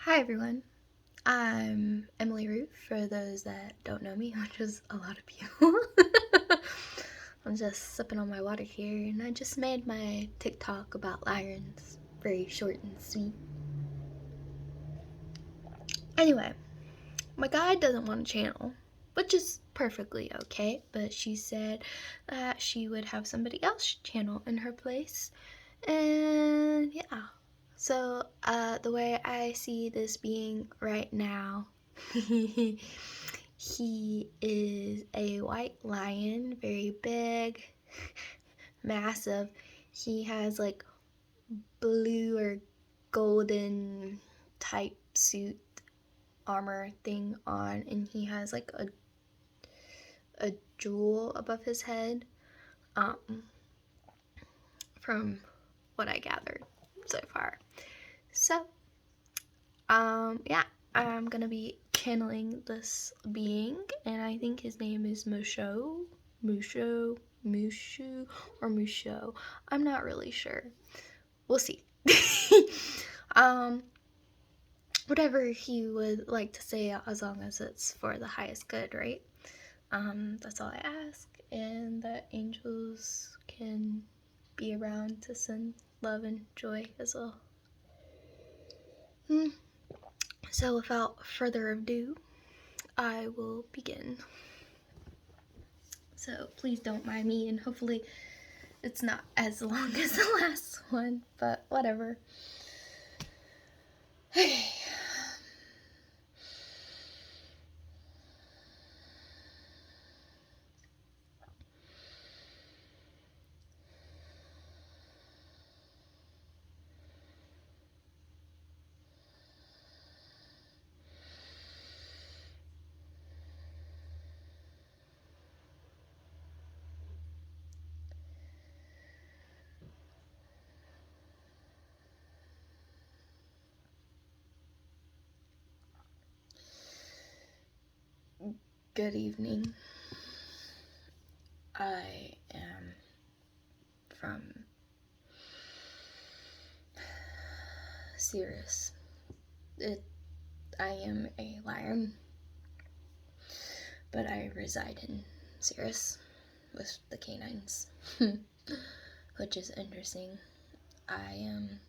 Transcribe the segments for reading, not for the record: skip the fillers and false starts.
Hi everyone, I'm Emily Root for those that don't know me, which is a lot of people. I'm just sipping on my water here and I just made my TikTok about Lyrans. Very short and sweet. Anyway, my guide doesn't want a channel, which is perfectly okay, but she said that she would have somebody else channel in her place. And yeah. So, the way I see this being right now, he is a white lion, very big, massive. He has like blue or golden type suit armor thing on, and he has like a jewel above his head. From what I gathered so far. So, yeah, I'm gonna be channeling this being, and I think his name is Musho, or Musho. I'm not really sure. We'll see. um, Whatever he would like to say, as long as it's for the highest good, right? That's all I ask, and that angels can be around to send love and joy as well. So without further ado, I will begin. So please don't mind me, and hopefully it's not as long as the last one, but whatever. Okay. Good evening. I am from Sirus. I am a Lyran, but I reside in Sirus with the canines, which is interesting. I am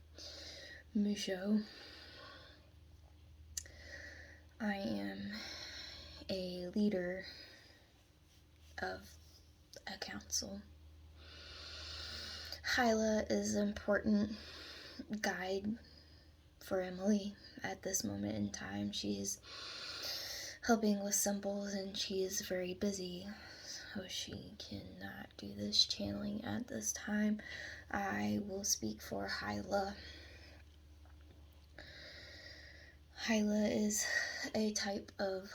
Musho. I am a leader of a council. Hyla is an important guide for Emily at this moment in time. She's helping with symbols and she is very busy, so she cannot do this channeling at this time. I will speak for Hyla. Hyla is a type of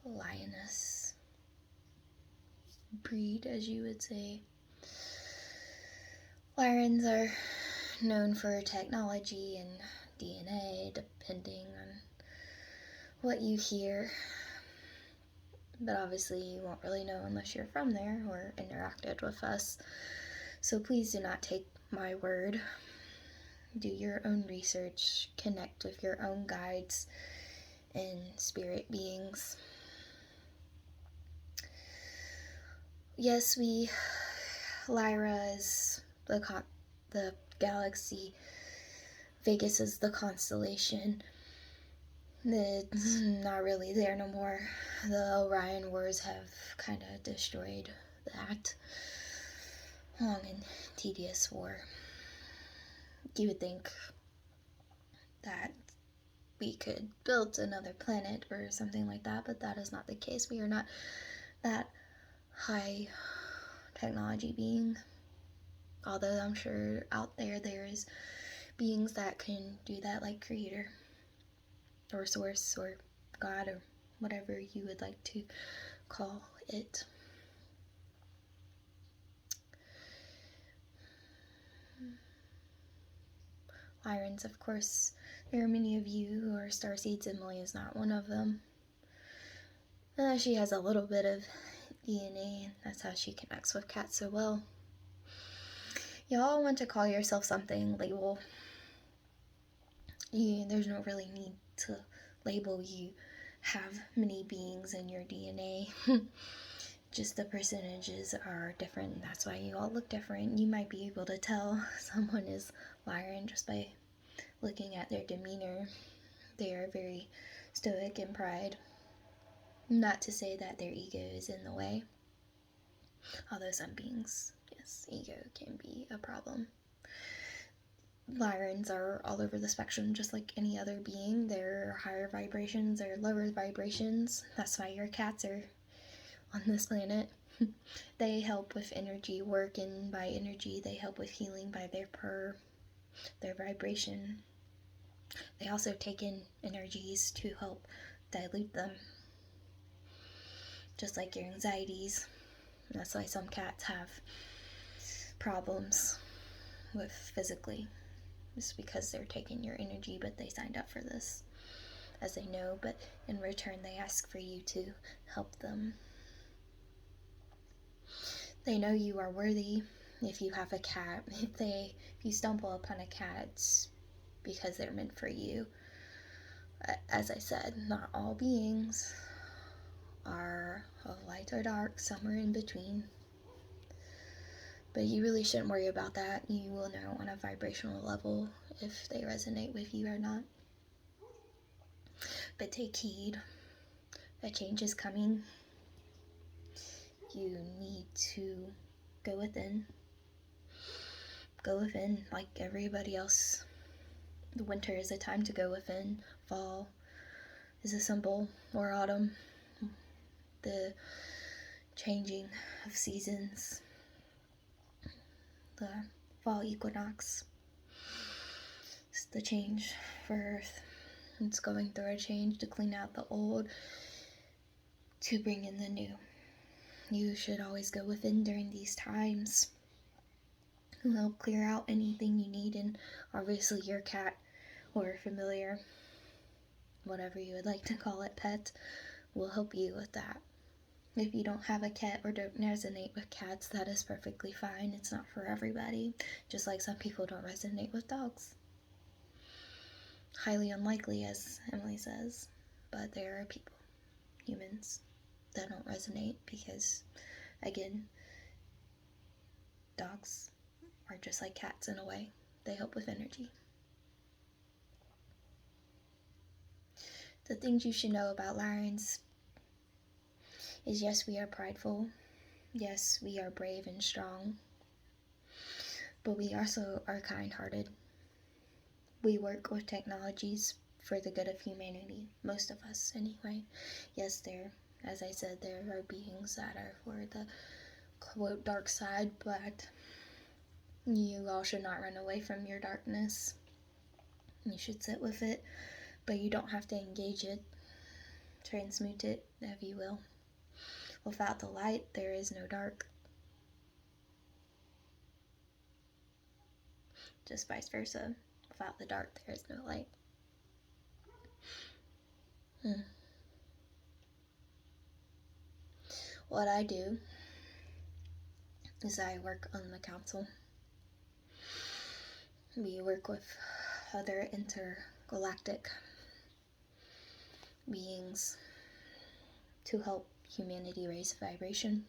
lioness breed, as you would say. Lyrans are known for technology and DNA, depending on what you hear. But obviously you won't really know unless you're from there or interacted with us. So please do not take my word. Do your own research, connect with your own guides and spirit beings. Yes, Lyra is the galaxy. Vegas is the constellation. It's not really there no more. The Orion Wars have kind of destroyed that long and tedious war. You would think that we could build another planet or something like that, but that is not the case. We are not that high technology being, although I'm sure out there is beings that can do that, like Creator or Source or God or whatever you would like to call it. Lyrans, of course, there are many of you who are starseeds. Emily is not one of them. She has a little bit of DNA, that's how she connects with cats so well. Y'all want to call yourself something, label There's no really need to label you have many beings in your DNA. Just the percentages are different. That's why you all look different. You might be able to tell someone is Lyran just by looking at their demeanor. They are very stoic in pride. Not to say that their ego is in the way. Although some beings, yes, ego can be a problem. Lyrans are all over the spectrum, just like any other being. There are higher vibrations, there are lower vibrations. That's why your cats are on this planet. They help with energy work, and by energy, they help with healing by their purr, their vibration. They also take in energies to help dilute them, just like your anxieties. That's why some cats have problems with physically. It's because they're taking your energy, but they signed up for this, as they know, but in return they ask for you to help them. They know you are worthy. If you have a cat, if you stumble upon a cat, it's because they're meant for you. As I said, not all beings are of light or dark, some are in between. But you really shouldn't worry about that. You will know on a vibrational level if they resonate with you or not. But take heed. A change is coming. You need to go within. Go within like everybody else. The winter is a time to go within. Fall is a symbol, or autumn. The changing of seasons. The fall equinox. It's the change for Earth. It's going through a change to clean out the old, to bring in the new. You should always go within during these times. It'll help clear out anything you need, and obviously your cat or familiar, whatever you would like to call it, pet, will help you with that. If you don't have a cat or don't resonate with cats, that is perfectly fine. It's not for everybody, just like some people don't resonate with dogs. Highly unlikely, as Emily says, but there are people, humans, that don't resonate because, again, dogs are just like cats in a way. They help with energy. The things you should know about Lyrans is, yes, we are prideful. Yes, we are brave and strong. But we also are kind-hearted. We work with technologies for the good of humanity. Most of us, anyway. Yes, as I said, there are beings that are for the, quote, dark side, but you all should not run away from your darkness. You should sit with it, but you don't have to engage it. Transmute it, if you will. Without the light, there is no dark. Just vice versa. Without the dark, there is no light. What I do is I work on the council. We work with other intergalactic beings to help humanity raise vibration.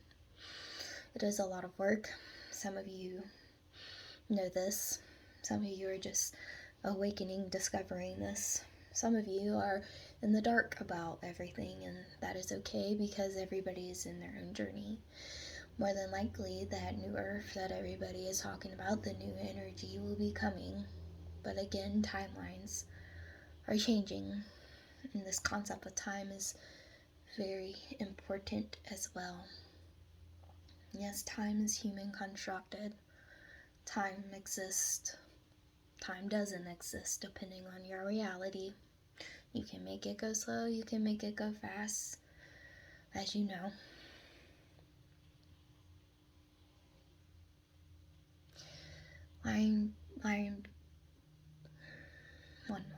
It is a lot of work. Some of you know this. Some of you are just awakening, discovering this. Some of you are in the dark about everything, and that is okay because everybody is in their own journey. More than likely, that new earth that everybody is talking about, the new energy, will be coming. But again, timelines are changing, and this concept of time is very important as well. Yes, time is human constructed. Time exists. Time doesn't exist depending on your reality. You can make it go slow, you can make it go fast, as you know. Lyran, one moment.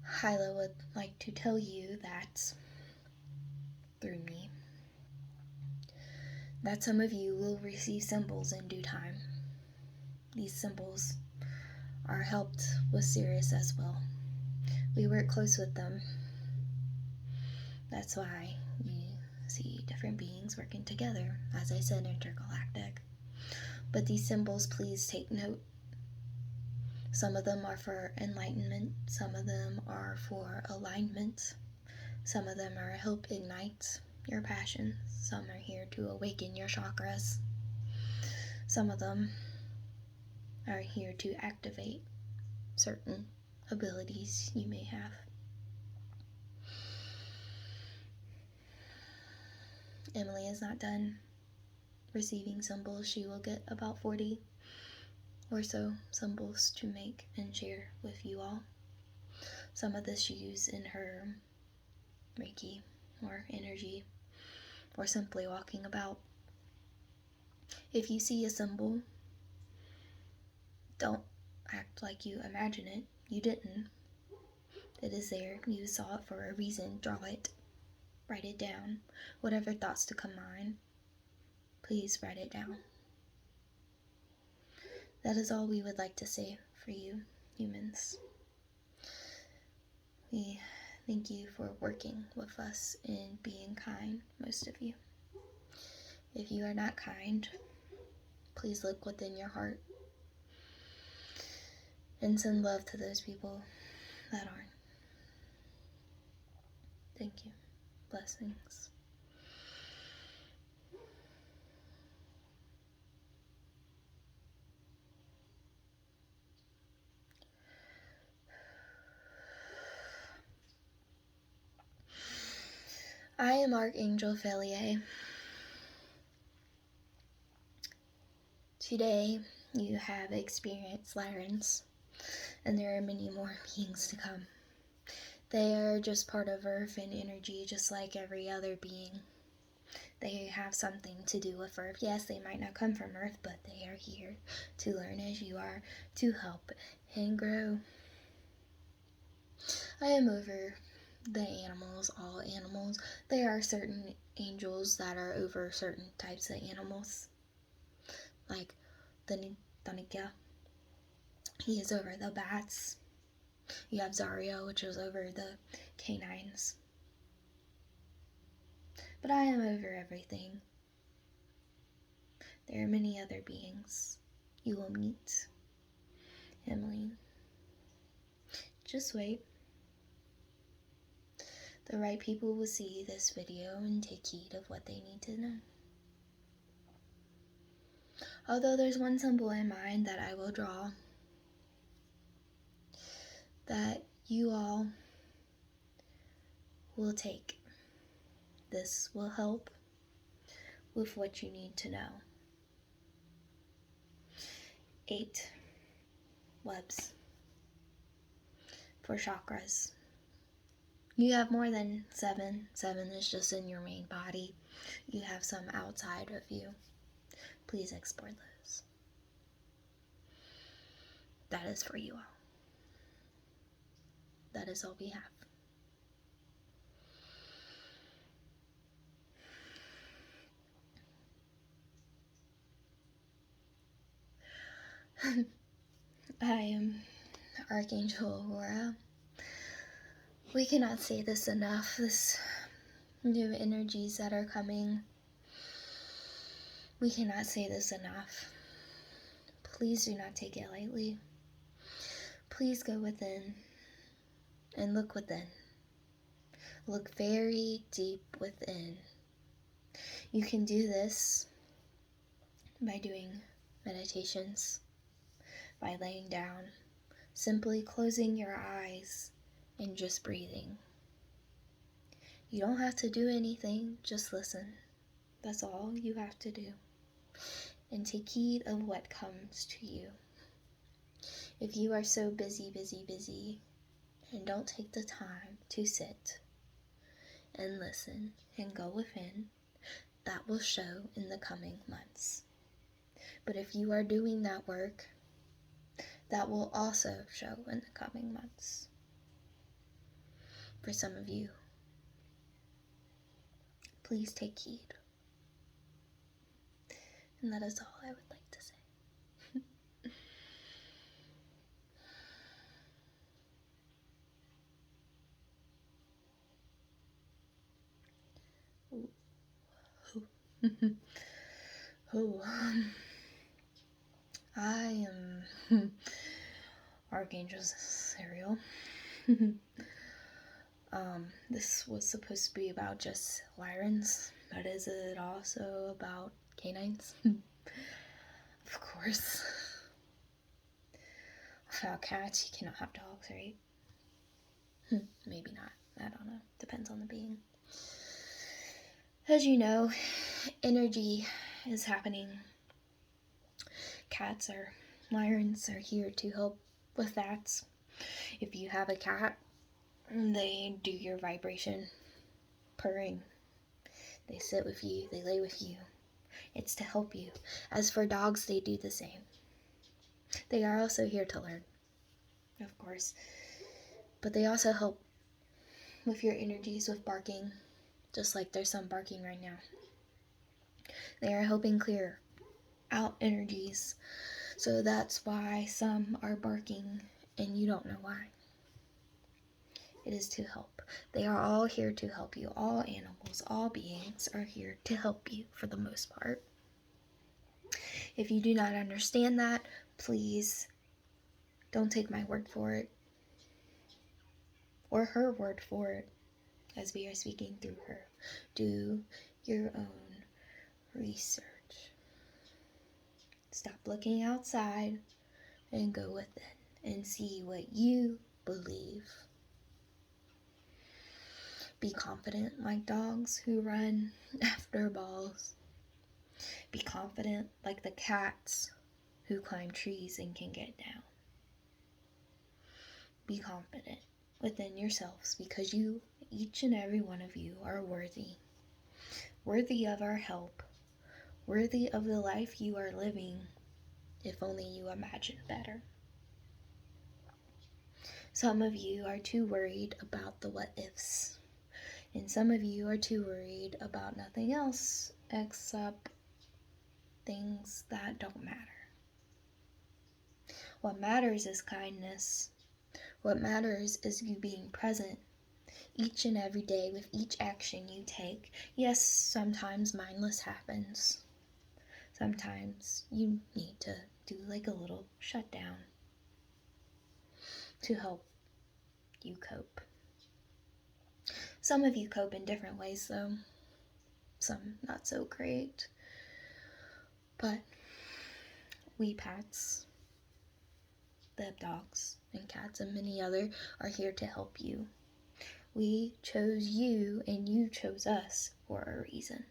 Hyla would like to tell you that through me. That some of you will receive symbols in due time. These symbols are helped with sirus as well. We work close with them. That's why you see different beings working together, as I said, intergalactic. But these symbols, please take note. Some of them are for enlightenment, some of them are for alignment, some of them are help ignite your passions, some are here to awaken your chakras, some of them are here to activate certain abilities you may have. Emily is not done receiving symbols. She will get about 40 or so symbols to make and share with you all. Some of this she used in her Reiki or energy or simply walking about. If you see a symbol, don't act like you imagine it. You didn't. It is there. You saw it for a reason. Draw it. Write it down. Whatever thoughts to come mind, please write it down. That is all we would like to say for you, humans. We thank you for working with us and being kind, most of you. If you are not kind, please look within your heart and send love to those people that aren't. Thank you. Blessings. I am Archangel Felier. Today, you have experienced Lyrans, and there are many more beings to come. They are just part of Earth and energy, just like every other being. They have something to do with Earth. Yes, they might not come from Earth, but they are here to learn as you are, to help and grow. I am over the animals, all animals. There are certain angels that are over certain types of animals, like the Pontikah. He is over the bats. You have Zario, which is over the canines. But I am over everything. There are many other beings you will meet. Emily, just wait. The right people will see this video and take heed of what they need to know. Although there's one symbol in mind that I will draw, that you all will take. This will help with what you need to know. 8 webs for chakras. You have more than 7. 7 is just in your main body. You have some outside of you. Please explore those. That is for you all. That is all we have. I am Archangel Aurora. We cannot say this enough. This new energies that are coming. We cannot say this enough. Please do not take it lightly. Please go within and look within. Look very deep within. You can do this by doing meditations, by laying down, simply closing your eyes and just breathing. You don't have to do anything, just listen. That's all you have to do. And take heed of what comes to you. If you are so busy, and don't take the time to sit and listen and go within, that will show in the coming months. But if you are doing that work, that will also show in the coming months. For some of you, please take heed. And that is all I would like to say. Oh, I am Archangels cereal. This was supposed to be about just Lyrans, but is it also about canines? Of course. Without cats, you cannot have dogs, right? Maybe not. I don't know. Depends on the being. As you know, energy is happening. Lyrans are here to help with that. If you have a cat, they do your vibration, purring. They sit with you, they lay with you. It's to help you. As for dogs, they do the same. They are also here to learn, of course. But they also help with your energies, with barking, just like there's some barking right now. They are helping clear out energies. So that's why some are barking and you don't know why. It is to help. They are all here to help you. All animals, all beings are here to help you for the most part. If you do not understand that, please don't take my word for it or her word for it as we are speaking through her. Do your own research. Stop looking outside and go within and see what you believe. Be confident like dogs who run after balls. Be confident like the cats who climb trees and can get down. Be confident within yourselves because you, each and every one of you, are worthy. Worthy of our help. Worthy of the life you are living, if only you imagine better. Some of you are too worried about the what ifs. And some of you are too worried about nothing else except things that don't matter. What matters is kindness. What matters is you being present each and every day with each action you take. Yes, sometimes mindless happens. Sometimes you need to do like a little shutdown to help you cope. Some of you cope in different ways though. Some not so great. But we pets, the dogs and cats and many other are here to help you. We chose you and you chose us for a reason.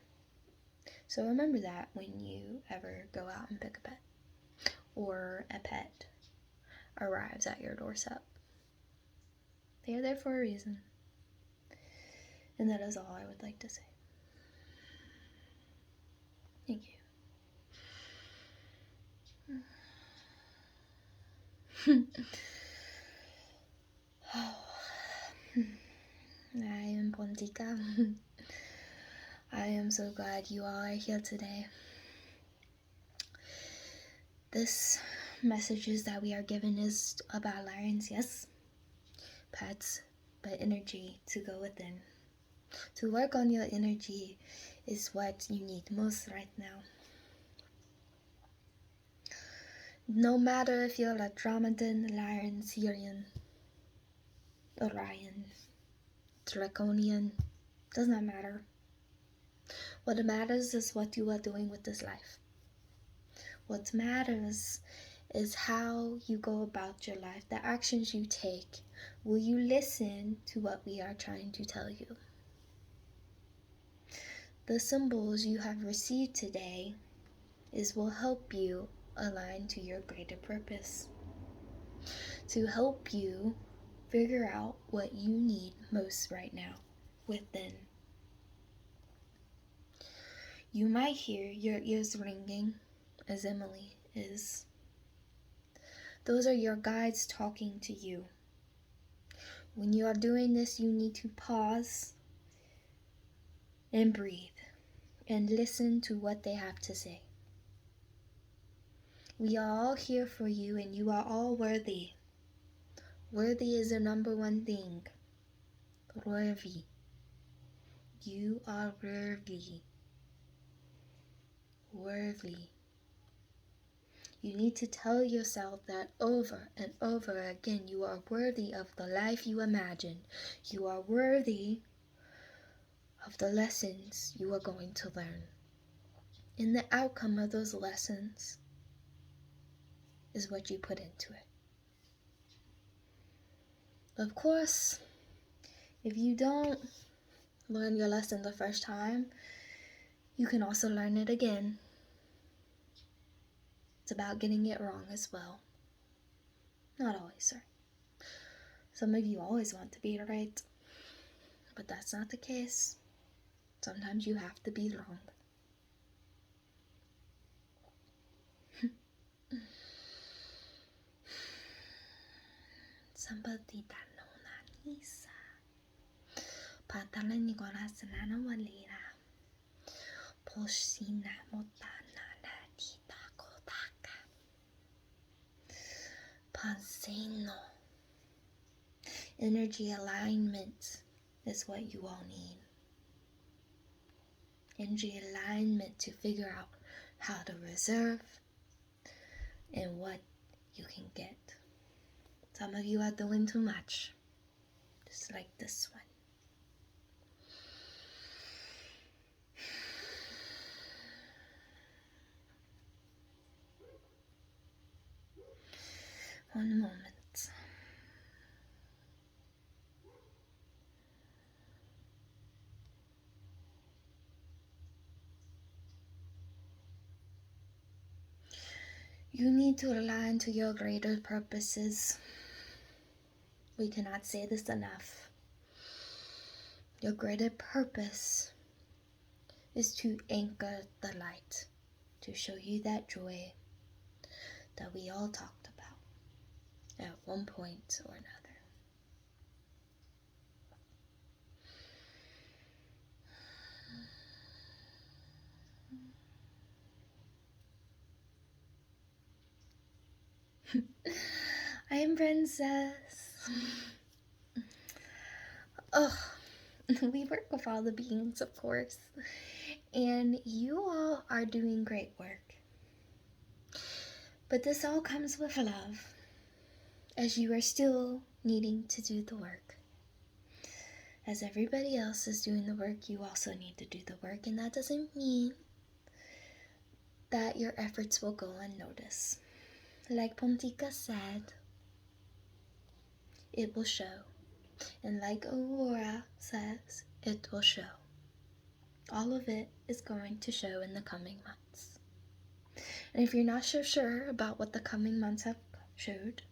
So remember that when you ever go out and pick a pet or a pet arrives at your doorstep. They are there for a reason. And that is all I would like to say. Thank you. I am Pontikah. I am so glad you all are here today. This messages that we are given is about Lyrans, yes, pets, but energy to go within. To work on your energy is what you need most right now. No matter if you're Andromedean, Lyran, Syrian, Orion, Draconian, does not matter. What matters is what you are doing with this life. What matters is how you go about your life, the actions you take. Will you listen to what we are trying to tell you? The symbols you have received today will help you align to your greater purpose. To help you figure out what you need most right now within. You might hear your ears ringing, as Emily is. Those are your guides talking to you. When you are doing this, you need to pause and breathe. and listen to what they have to say. We are all here for you, and you are all worthy. Worthy is the number one thing. Worthy. You are worthy. Worthy. You need to tell yourself that over and over again. You are worthy of the life you imagine. You are worthy of the lessons you are going to learn. And the outcome of those lessons is what you put into it. Of course, if you don't learn your lesson the first time, you can also learn it again. It's about getting it wrong as well. Not always, sir. Some of you always want to be right, but that's not the case. Sometimes you have to be wrong. Somebody that know na nisa. Patalan ni korasana na walira. Poshina motana na tita kotaka. Panseno. Energy alignment is what you all need. Energy alignment to figure out how to reserve and what you can get. Some of you are doing too much, just like this one. One moment. You need to align to your greater purposes. We cannot say this enough. Your greater purpose is to anchor the light, to show you that joy that we all talked about at one point or another. I am Princess. Ugh, we work with all the beings, of course, and you all are doing great work. But this all comes with love, as you are still needing to do the work. As everybody else is doing the work, you also need to do the work, and that doesn't mean that your efforts will go unnoticed. Like Pontikah said, it will show. And like Aurora says, it will show. All of it is going to show in the coming months. And if you're not so sure about what the coming months have showed,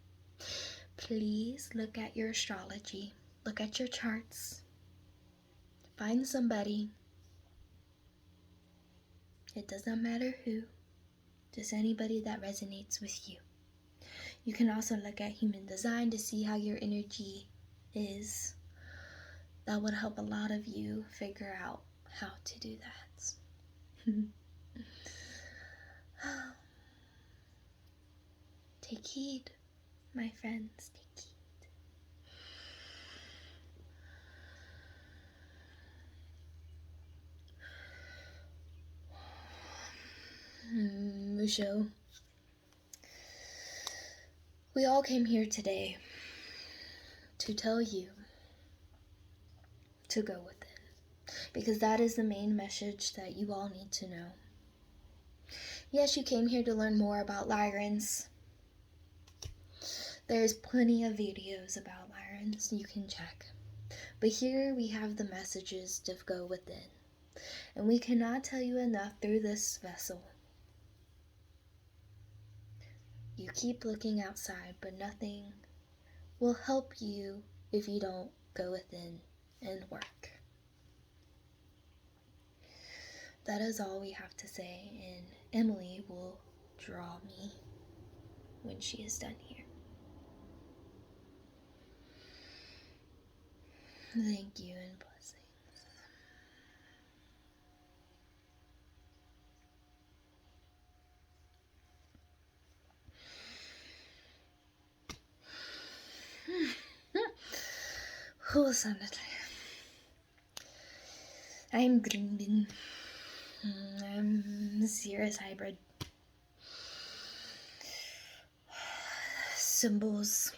please look at your astrology. Look at your charts. Find somebody. It does not matter who. Just anybody that resonates with you. You can also look at human design to see how your energy is. That would help a lot of you figure out how to do that. Take heed, my friends, take heed. Musho. We all came here today to tell you to go within, because that is the main message that you all need to know. Yes, you came here to learn more about Lyrans. There's plenty of videos about Lyrans you can check. But here we have the messages to go within. And we cannot tell you enough through this vessel. You keep looking outside, but nothing will help you if you don't go within and work. That is all we have to say, and Emily will draw me when she is done here. Thank you and blessings. I'm green. I'm Sirus hybrid. Symbols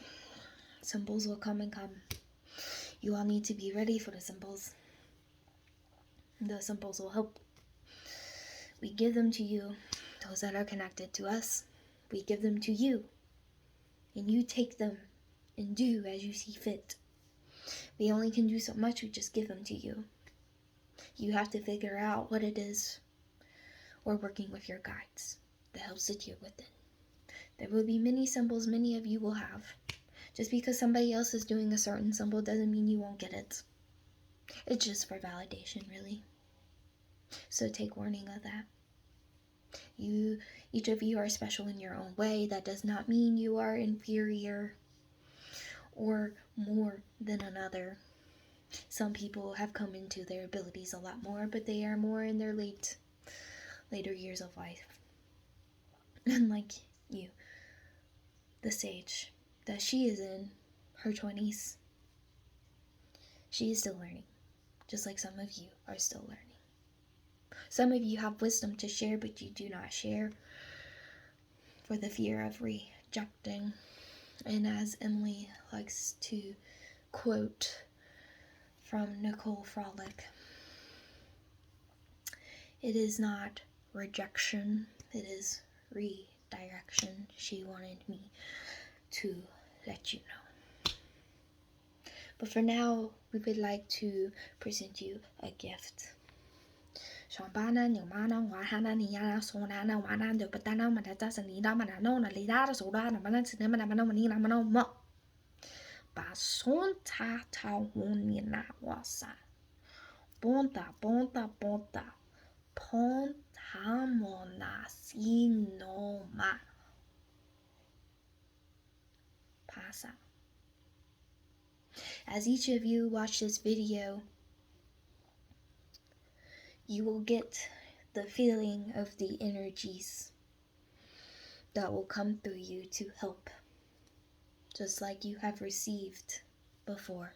will come and come. You all need to be ready for the symbols. The symbols will help. We give them to you, those that are connected to us. We give them to you, and you take them and do as you see fit. We only can do so much. We just give them to you. You have to figure out what it is, or working with your guides that helps sit you within. There will be many symbols many of you will have. Just because somebody else is doing a certain symbol doesn't mean you won't get it. It's just for validation, really. So take warning of that. Each of you are special in your own way. That does not mean you are inferior or more than another. Some people have come into their abilities a lot more, but they are more in their later years of life. Unlike you, the sage that she is in her 20s, she is still learning, just like some of you are still learning. Some of you have wisdom to share, but you do not share for the fear of rejecting. And as Emily likes to quote from Nicole Frolic, it is not rejection, it is redirection. She wanted me to let you know. But for now, we would like to present you a gift. Shambana nyumana wahana niyana sonana wana de patana manata sanida manano na lidara soda na manan cinema na mano manina mano mo. Bason ta wonina wasa. Ponta ponta mona sinoma. Pasa. As each of you watch this video, you will get the feeling of the energies that will come through you to help, just like you have received before.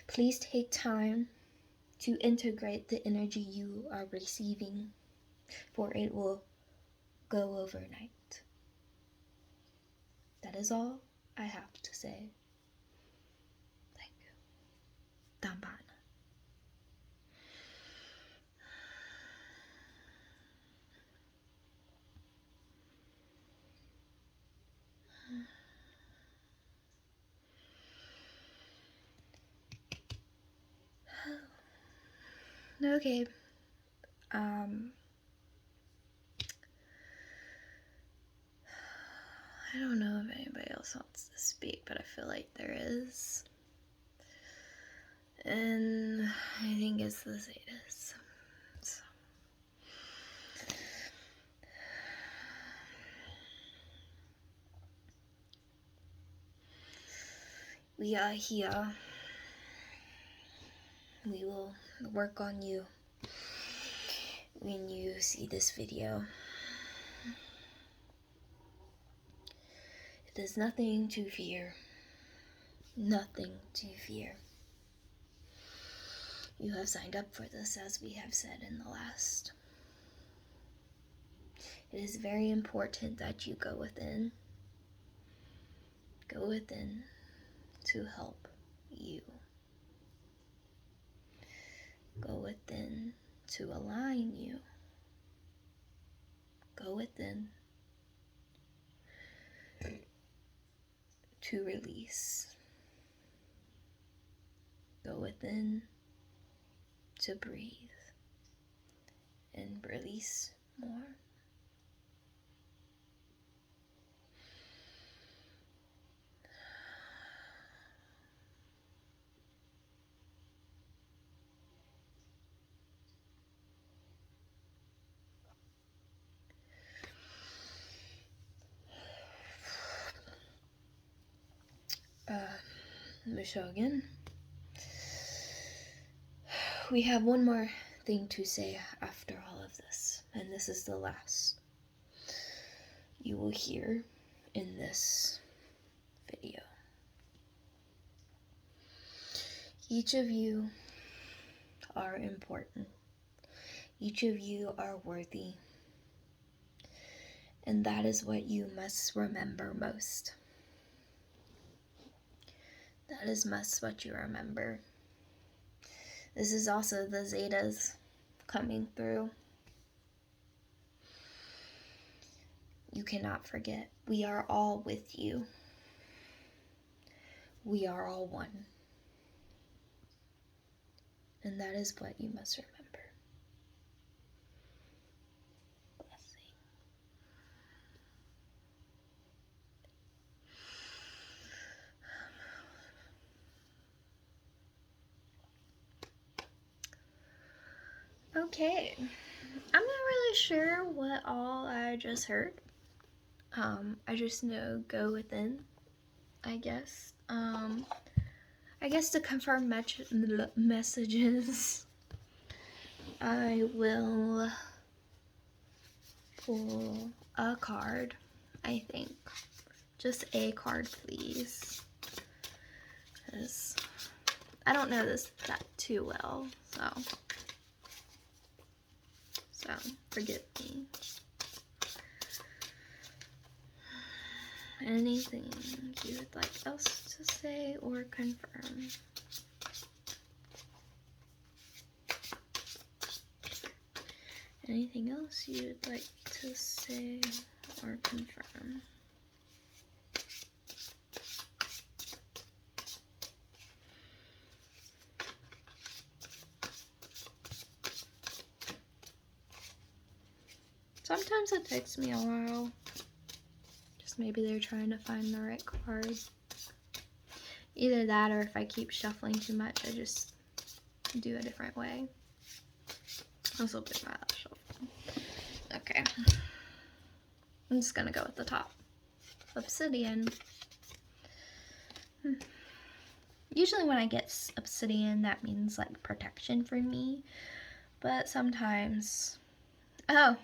Please take time to integrate the energy you are receiving, for it will go overnight. That is all I have to say. Thank you. Dambana. Okay. I don't know if anybody else wants to speak, but I feel like there is. And I think it's the zetas. So. We are here. We will work on you when you see this video. There's nothing to fear. Nothing to fear. You have signed up for this, as we have said in the last. It is very important that you go within. Go within to help you. Go within to align you. Go within to release. Go within to breathe and release more. Musho again. We have one more thing to say after all of this, and this is the last you will hear in this video. Each of you are important. Each of you are worthy. And that is what you must remember most. That is most what you remember. This is also the zetas coming through. You cannot forget. We are all with you. We are all one. And that is what you must remember. Blessing. Okay. I'm not really sure what all I just heard. I just know go within, I guess. I guess to confirm messages, I will pull a card, I think. Just a card, please. Because I don't know this that too well, so forgive me. Anything you would like else to say or confirm? Anything else you would like to say or confirm? Sometimes it takes me a while. Just maybe they're trying to find the right card. Either that, or if I keep shuffling too much, I just do a different way. This will be my last shuffle. Okay. I'm just gonna go with the top. Obsidian. Usually when I get obsidian, that means like protection for me. But sometimes... Oh.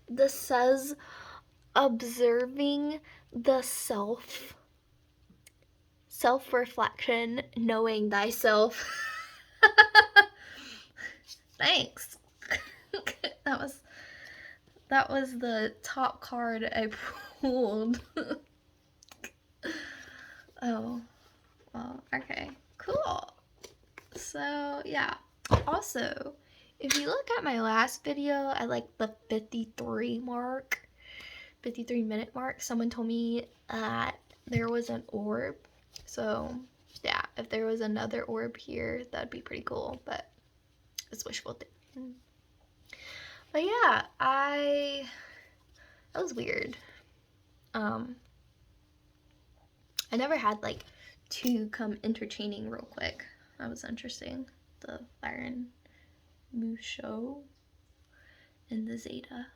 This says observing the self-reflection, knowing thyself. Thanks. that was the top card I pulled. Oh, well, okay, cool. So yeah, also, if you look at my last video at like the 53 minute mark, someone told me that there was an orb. So yeah, if there was another orb here, that'd be pretty cool, but it's wishful thinking. But yeah, that was weird. I never had like two come interchaining real quick. That was interesting. The Lyran, Musho, and the Zeta.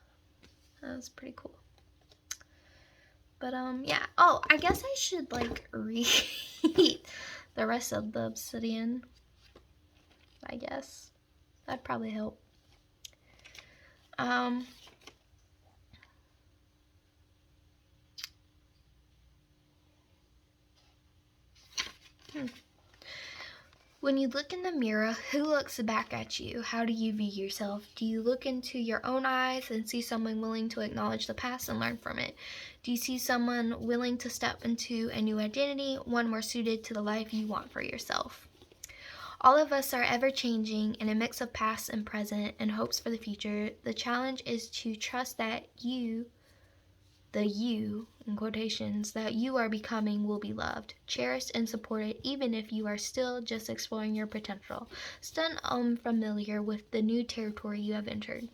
That was pretty cool. But yeah. Oh, I guess I should like read the rest of the obsidian. I guess that'd probably help. When you look in the mirror, who looks back at you? How do you view yourself? Do you look into your own eyes and see someone willing to acknowledge the past and learn from it? Do you see someone willing to step into a new identity, one more suited to the life you want for yourself? All of us are ever changing in a mix of past and present and hopes for the future. The challenge is to trust that the you, in quotations, that you are becoming will be loved, cherished, and supported, even if you are still just exploring your potential, still unfamiliar with the new territory you have entered.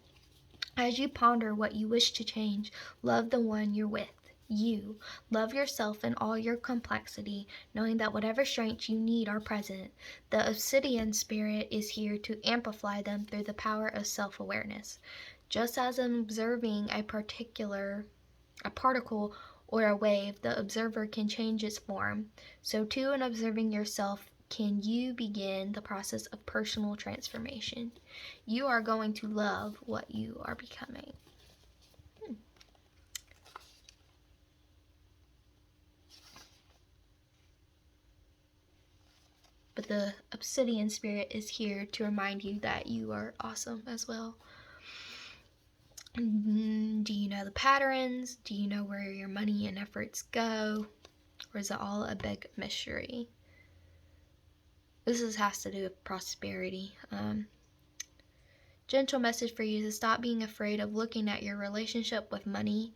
As you ponder what you wish to change, love the one you're with. You. Love yourself in all your complexity, knowing that whatever strengths you need are present. The obsidian spirit is here to amplify them through the power of self-awareness. Just as in observing a particle or a wave, the observer can change its form. So too in observing yourself can you begin the process of personal transformation. You are going to love what you are becoming. but the obsidian spirit is here to remind you that you are awesome as well. Do you know the patterns? Do you know where your money and efforts go? Or is it all a big mystery? This has to do with prosperity. Gentle message for you is to stop being afraid of looking at your relationship with money,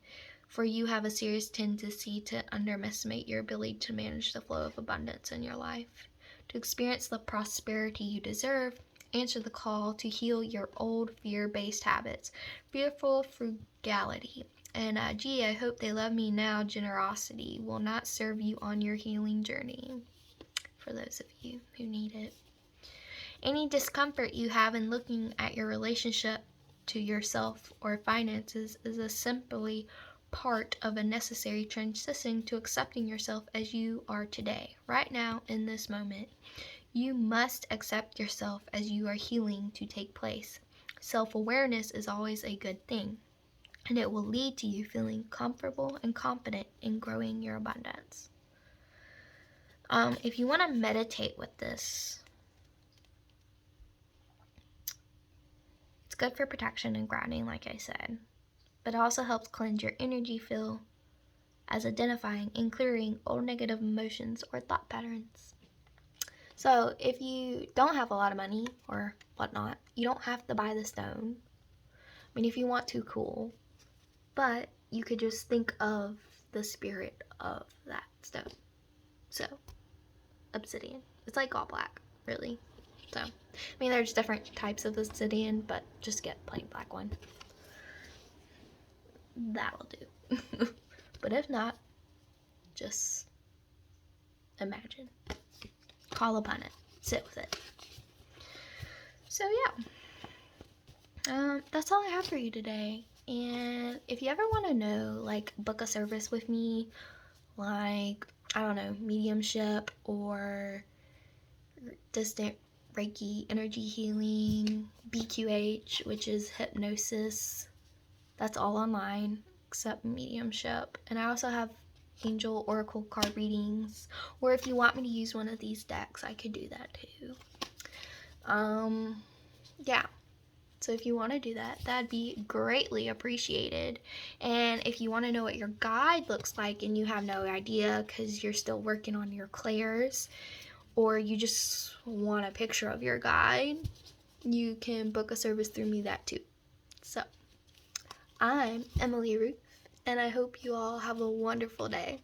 for you have a serious tendency to underestimate your ability to manage the flow of abundance in your life. To experience the prosperity you deserve, answer the call to heal your old fear-based habits. Fearful frugality. And gee, I hope they love me now. Generosity will not serve you on your healing journey. For those of you who need it. Any discomfort you have in looking at your relationship to yourself or finances is simply part of a necessary transition to accepting yourself as you are today, right now, in this moment. You must accept yourself as you are healing to take place. Self-awareness is always a good thing, and it will lead to you feeling comfortable and confident in growing your abundance. If you want to meditate with this, it's good for protection and grounding, like I said, but it also helps cleanse your energy field as identifying and clearing old negative emotions or thought patterns. So if you don't have a lot of money or whatnot, you don't have to buy the stone. I mean, if you want to, cool, but you could just think of the spirit of that stone. So, obsidian. It's like all black, really. So, I mean, there's different types of obsidian, but just get plain black one. That'll do. But if not, just imagine. Call upon it. Sit with it. So, yeah. That's all I have for you today. And if you ever want to know, like, book a service with me, like, I don't know, mediumship or distant Reiki, energy healing, BQH, which is hypnosis, that's all online except mediumship. And I also have angel oracle card readings, or if you want me to use one of these decks, I could do that too. Yeah, so if you want to do that, that'd be greatly appreciated. And if you want to know what your guide looks like and you have no idea because you're still working on your clairs, or you just want a picture of your guide, you can book a service through me, that too. So, I'm Emily Ruth, and I hope you all have a wonderful day.